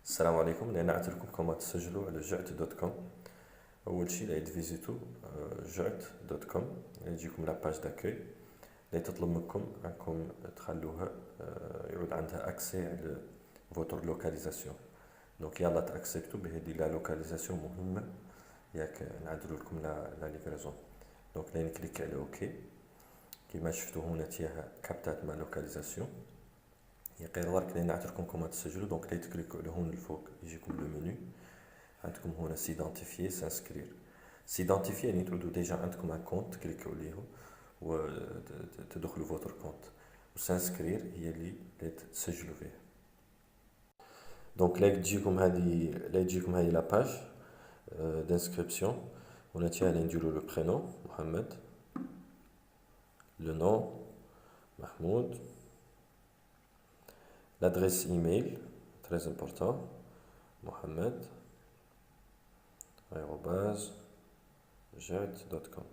السلام عليكم. انا نعت لكم كما تسجلوا على جعت دوت كوم. اول شيء لا تفيزيتو جعت دوت كوم، يجيكم لاباج داكوي اللي تطلب منكم انكم تخلوها يعود عندها اكسي على فوتر لوكاليزاسيون. دونك يلا تاكسبتو بهذه لا لوكاليزاسيون مهمه، ياك نعدلوا لكم لا ليفريزون. دونك لا نكليك على اوكي. كيما شفتوا هنا تيها كابتات ما لوكاليزاسيون. غير درك اللي نعت لكم كما تسجلوا، دونك لا تكليكوا على هون الفوق يجيكم لو منيو. عندكم هنا سيدونتيفيي سانسكرير. سيدونتيفيي يعني تعودوا ديجا عندكم ان كونت تكليكوا عليه وتدخلوا فوتر كونت، وسانسكرير هي اللي تسجلوا فيه. دونك لا تجيكم هذه لاباج دانسكريبسيون. هنا تيها نديروا لو برينون محمد، لو نون محمود، l'adresse email très important mohamed @jet.com.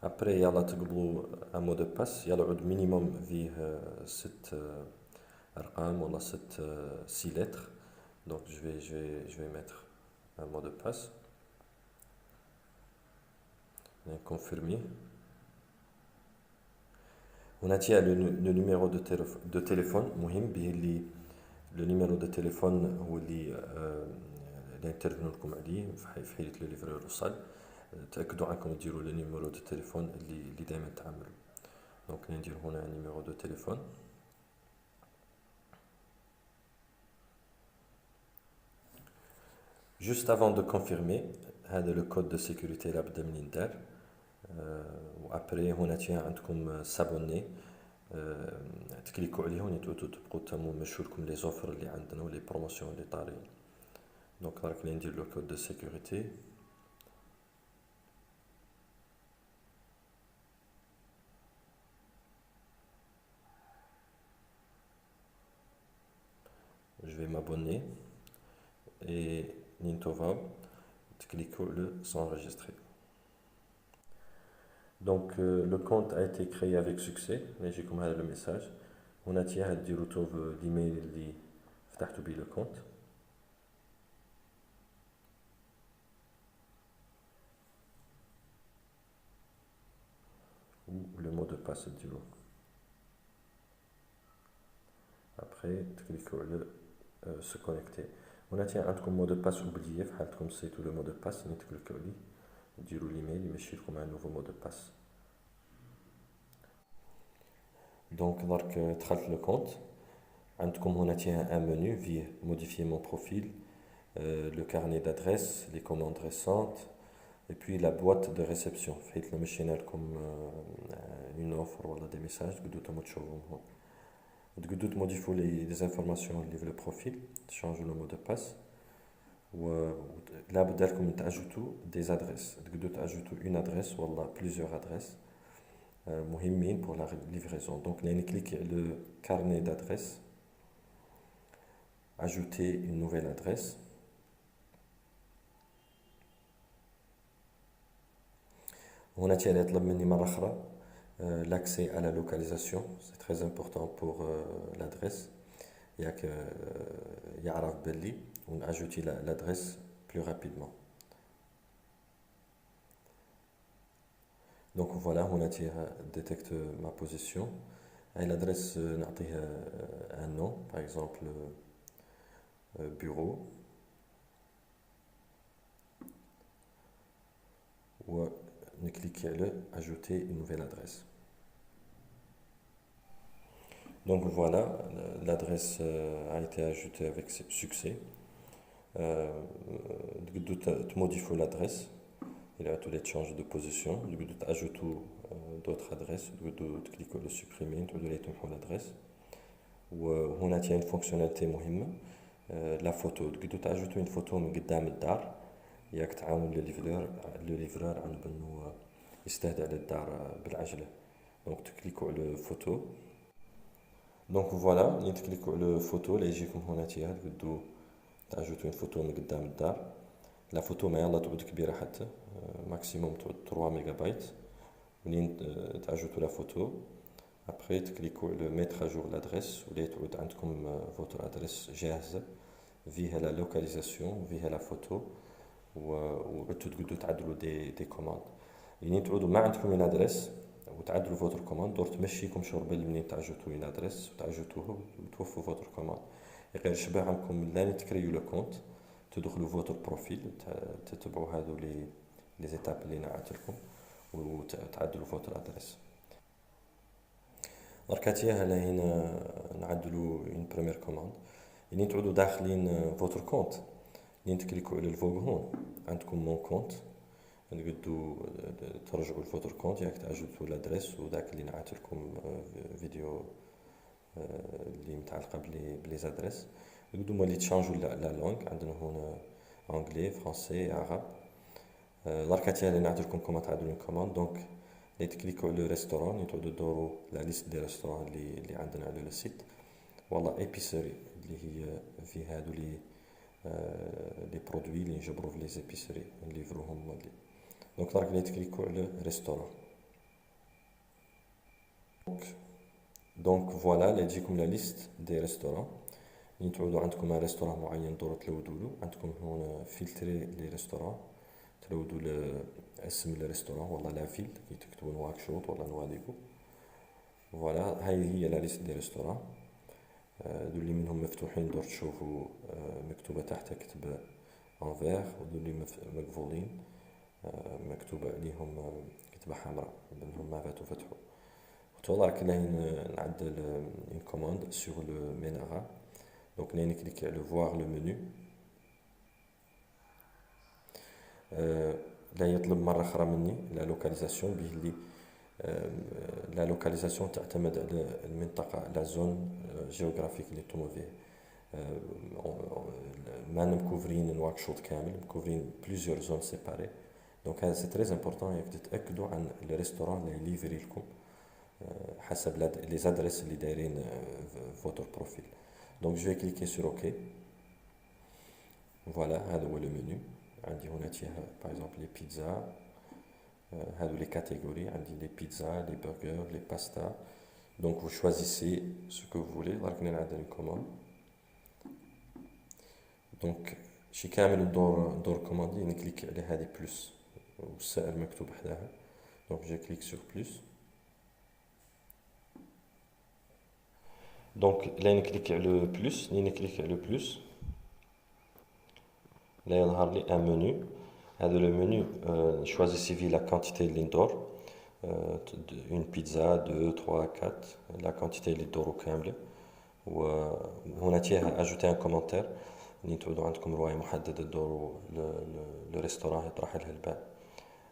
après يلا تقبلوا un mot de passe، يلا عود minimum فيه 6 ارقام ولا 6 lettres. donc je vais mettre un mot de passe et confirmer. هنا تيا le numéro de téléphone مهم به اللي لو نيميرو دو تليفون هو اللي نترجمو لكم عليه في حالة لو ليفرور وصل. تاكدوا انكم ديروا لو نيميرو دو تليفون اللي دائما تعملوا. دونك ندير هنا نيميرو دو تليفون. juste avant de confirmer هذا لو كود دو سيكوريتي لابد من يندار. وابري هنا تيا عندكم سابوني، تكليكوا عليه ونتوتو تبقوا تمو مشهوركم لي زوفر اللي عندنا ولي بروموسيون اللي طاريين. دونك راك لي ندير لو كود دو سيكوريتي. je vais m'abonner et Nintova cliquez le s'enregistrer. Donc le compte a été créé avec succès. j'ai comme le message on a tiré du retour l'email اللي فتحتوا به le compte ou le mot de passe du lot. après cliquez le se connecter. on a tiré un mot de passe oublié في حالتكم نسيتوا le mot de passe نتكليكوا عليه ديروا الايميل يمشي لكم un nouveau mot de passe. donc درك دخلت لو كونت. عندكم هنا تيها ان منو فيه modifier mon profil, le carnet d'adresse, les commandes récentes et puis la boîte de réception. فحيت لو مشينا لكم une offre ولا des messages تقدروا تمو تشوفوهم هون. تقدروا تموديفيو لي انفورماسيون اللي في لو بروفيل، تشانجو لو مو دو باس. و لا بد لكم تاجوتو دي ادريس، تقدروا تاجوتو اون ادريس ولا بليزيور ادريس مهمين pour la livraison. donc là on clique le carnet d'adresse, ajouter une nouvelle adresse. هنا تيلا يطلب مني مرة أخرى l'accès à la localisation. c'est très important pour l'adresse، ياك يعرف باللي ونأجوتي l'adresse plus rapidement. donc voilà هنا تيها détecte ma position. l'adresse نعطيها un nom par exemple bureau و cliquez le ajouter une nouvelle adresse. donc voilà, l'adresse a été ajoutée avec succès. tu modifies l'adresse, il a tous les changes de position. tu ajoutes d'autres adresses, tu cliques le supprimer, tu dois l'adresse. وهنا تي une fonctionnalité مهمة، la photo. tu ajoutes une photo من قدام الدار، ياك تعاون لو ليفرور عن بنو يستهدى على الدار بالعجلة. دونك تكليكو على فوتو. دونك فوالا ملي تكليكو على فوتو لا يجيكم هنا تيها تقدروا تعجوتو اون فوتو من قدام الدار. لا فوتو ما يلا تعود كبيرة حتى ماكسيموم تعود 3 ميجا بايت. منين تعجوتو لا فوتو ابخي تكليكو على mettre à jour l'adresse ولا تعود عندكم votre adresse جاهزة فيها لا لوكاليزاسيون وفيها لا فوتو وعدتوا تقدروا تعدلوا دي كوماند. يعني تعودوا ما عندكم اون ادريس وتعدلوا فوتر كوماند دور تمشيكم شوربل منين تعجبتوا اون ادريس وتعجبتوه وتوفوا فوتر كوماند. غير شبه عندكم لا تكريو لو كونت تدخلوا فوتر بروفيل تتبعوا هذو لي زيتاب اللي نعت لكم وتعدلوا فوتر ادريس. دركاتيا هلا هنا نعدلوا اون بريمير كوماند. يعني تعودوا داخلين فوتر كونت لين تكليكوا على الفوق هون عندكم مون كونت تقدروا ترجعوا الفوتر كونت ياك تعجبتوا الادريس وذاك اللي نعت لكم فيديو اللي متعلقه بلي زادريس. تقدروا ملي تشانجوا لا لونغ عندنا هنا انجلي فرونسي عرب. دركاتيا اللي نعت لكم كما تعدلوا الكوماند دونك لي تكليكوا على ريستورون تعودوا دوروا لا ليست دي ريستورون اللي عندنا على السيت والله ايبيسري اللي هي في هادو لي برودوي اللي نجبرو في لي زيبيسري نليفروهم اللي دونك دارك لي تكليكو على ريستورون. دونك فوالا لا تجيكم لا ليست دي ريستورون اللي تعودوا عندكم ريستورون معين دوروا تلودولو عندكم هنا فلتري لي ريستورون تلودوا اسم الريستورون والله لا فيل كي تكتبوا نواكشوط ولا نواديكو. فوالا هاي هي لا ليست دي ريستورون دول اللي منهم مفتوحين دور تشوفوا مكتوبة تحت كتب انفير ودول اللي مقفولين مكتوبة عليهم كتبة حمراء منهم ما فاتوا فتحوا. وتوضع كلاين نعدل une commande sur le Menara donc نين كليكي على voir le menu لا يطلب مرة أخرى مني لا لوكاليزاسيون به اللي لا لوكاليزاسيون تعتمد على المنطقة لا زون جيوغرافيك اللي نتوما فيه. ما مكوفرين نواكشوط كامل مكوفرين بليزيور زون سيباري دونك هذا سي تري امبورطون ياك تتاكدوا عن لي ريستورون اللي يليفري لكم حسب لي زادريس اللي دايرين فوتر بروفيل. دونك جو كليكي سور اوكي. فوالا هذا هو لو منيو عندي هنا تيها باغ اكزومبل لي بيتزا هادو لي كاتيجوري عندي لي بيتزا لي برجر لي باستا دونك vous choisissez ce que vous voulez. درك نعدل الكوموند دونك شي كامل دور كوموندي نكليك على هذه بلس والسعر مكتوب حداها دونك جو كليك سور بلس. دونك لا نكليك على بلس ني نكليك على بلس لا يظهر لي ان منيو. هذا لو منيو choisissez في لا quantité اللي ندور une pizza 2 3 4 لا quantité اللي تدورو كامله. وهنا تيها اجوتي ان كومونتير اللي تعودوا عندكم رواية محددة دوروا لو ريستوران يطرح لها البال.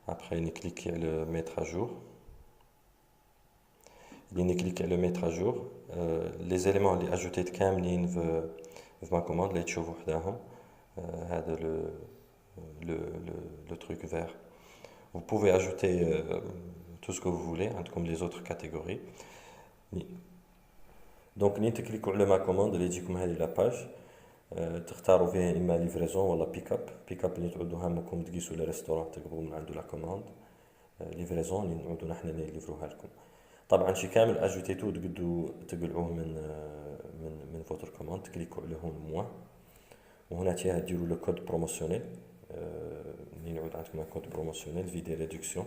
ابخي نكليكي على ميتر اجور اللي نكليكي على ميتر اجور لي زيليمون اللي اجوتيت كاملين في ما كوموند اللي تشوفوا حداهم هذا le truc vert. Vous pouvez ajouter tout ce que vous voulez عندكم les autres catégories. donc ني تكليكوا على ما كوموند اللي يجيكم هذه لا باج تختاروا فيها اما ليفريزون ولا بيك اب اللي تعودوا همكم تقيسوا لي ريستوران تقبلوا من عنده لا كوموند ليفريزون اللي نعودوا نحن نليفروها لكم. طبعا شي كامل اجوتيتو تقدروا تقلعوه من فوتر كوموند تكليكوا على هون موا وهنا تيها ديروا لو كود بروموسيونيل اللي نعود عندكم ان كود بروموسيونيل في دي ريدكسيون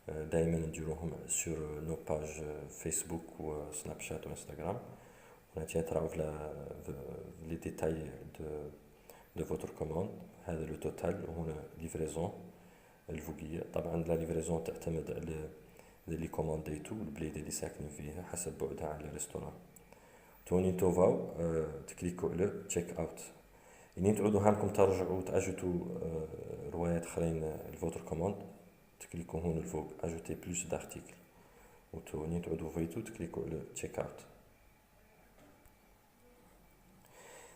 دائما نديروهم سور نو باج فيسبوك وسناب شات وانستغرام. هنا تيها تراو في لي ديتاي دو فوتر كوموند هذا لو توتال وهنا ليفريزون الفوقيه. طبعا لا ليفريزون تعتمد على لي كومونديتو البلاد اللي ساكنين فيها حسب بعدها على الريستوران. توني توفاو تكليكوا على تشيك اوت يعني تعودوا هامكم ترجعوا وتاجوتوا روايات اخرين الفوتر كوموند تكليكوا هون الفوق اجوتي بلوس دارتيكل وتوني تعودوا فيتو تكليكوا على تشيك اوت.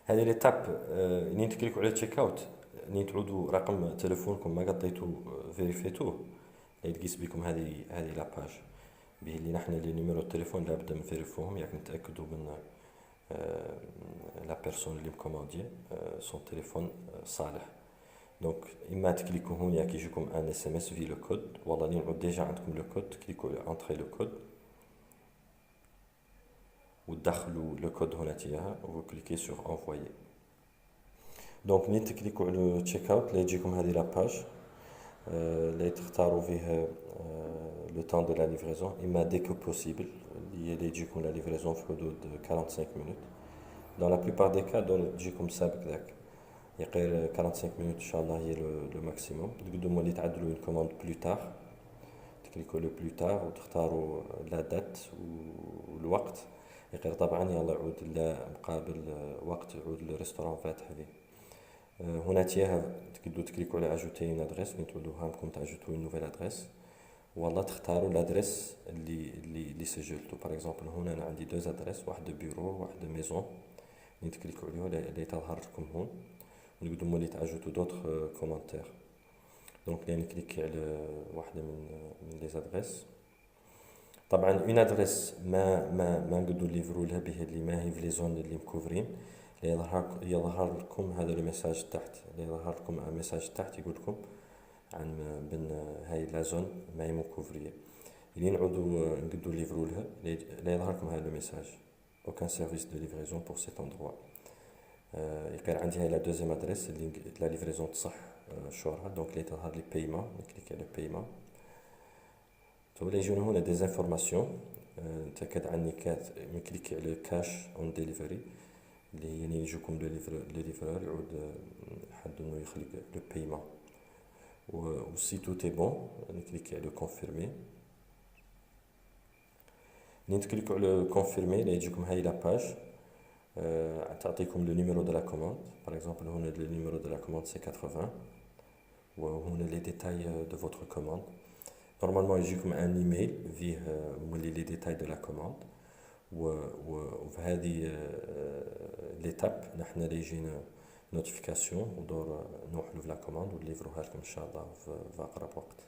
هذه ليتاب يعني تكليكوا على تشيك اوت يعني تعودوا رقم تليفونكم ما قطيتو فيريفيتوه يتقيس بكم هذه لا باج به اللي نحن لي نيميرو التليفون لابد نفيريفوهم ياك نتاكدوا من لا بيرسون اللي مكوموندي سون تليفون صالح. دونك اما تكليكوا هون ياك يجيكم ان اس ام اس في لو كود والله نعود ديجا عندكم لو كود تكليكوا على انتري لو كود وتدخلوا لو كود هنا تاعها وكليكي سور انفويي. دونك ملي تكليكو على تشيك اوت لا يجيكم هذه لاباج اللي تختاروا فيه لو طون دو لا ليفريزون اما دي كو بوسيبل اللي يجيكم لا ليفريزون في حدود 45 مينوت. دون لا بليبار دي كا تجيكم سابق ذاك يقير 45 مينوت ان شاء الله هي لو ماكسيموم. تقدروا اللي تعدلوا une commande plus tard تكليكوا لو plus tard وتختاروا لا دات والوقت يقير طبعا يلا يعود لا مقابل وقت يعود الريستوران فاتح فيه. هنا تيها تقدروا تكليكوا على اجوتي اون ادريس وين تقولوا هامكم تاجوتوا اون نوفيل ادريس والله تختاروا الادريس اللي سجلتوا. باغ اكزومبل هنا انا عندي دوز ادريس واحد دو بيرو واحد دو ميزون اللي تكليكوا عليه اللي تظهر لكم هون ونقدروا مولي تاجوتوا دوطخ كومونتير. دونك لي نكليكي على واحده من لي زادريس. طبعا اون ادريس ما نقدروا نليفروا لها به اللي ما هي في لي زون اللي مكوفرين يظهر لكم هذا الميساج تحت اللي يظهر لكم ميساج تحت يقول لكم عن بن هاي لا زون ما هي مكوفريه اللي نعودوا نقدروا نليفروا لها لا يظهر لكم هذا الميساج aucun service de livraison pour cet endroit. يقير عندي هاي لا دوزيام ادريس اللي لا ليفريزون تصح شورها دونك اللي تظهر لي بايمون نكليك على بايمون. تو لا يجونا هنا دي زانفورماسيون نتاكد عني كات نكليك على كاش اون ديليفري اللي هي يعني يجوكم لو ليفرور يعود حد انه يخلق لو بايمون و سي تو تي بون نكليك على كونفيرمي. نكليكو على كونفيرمي لا يجيكم هاي لا باج تعطيكم لو نيميرو دو لا كوموند. باغ اكزومبل هنا لو نيميرو دو لا كوموند سي 80 وهنا لي ديتاي دو فوتر كوموند. نورمالمون يجيكم ان ايميل فيه مولي لي ديتاي دو لا كوموند وفي هذه ليتاب نحنا اللي يجينا نوتيفيكاسيون ودور نوحلو في لا كوموند ونليفروها لكم ان شاء الله في اقرب وقت.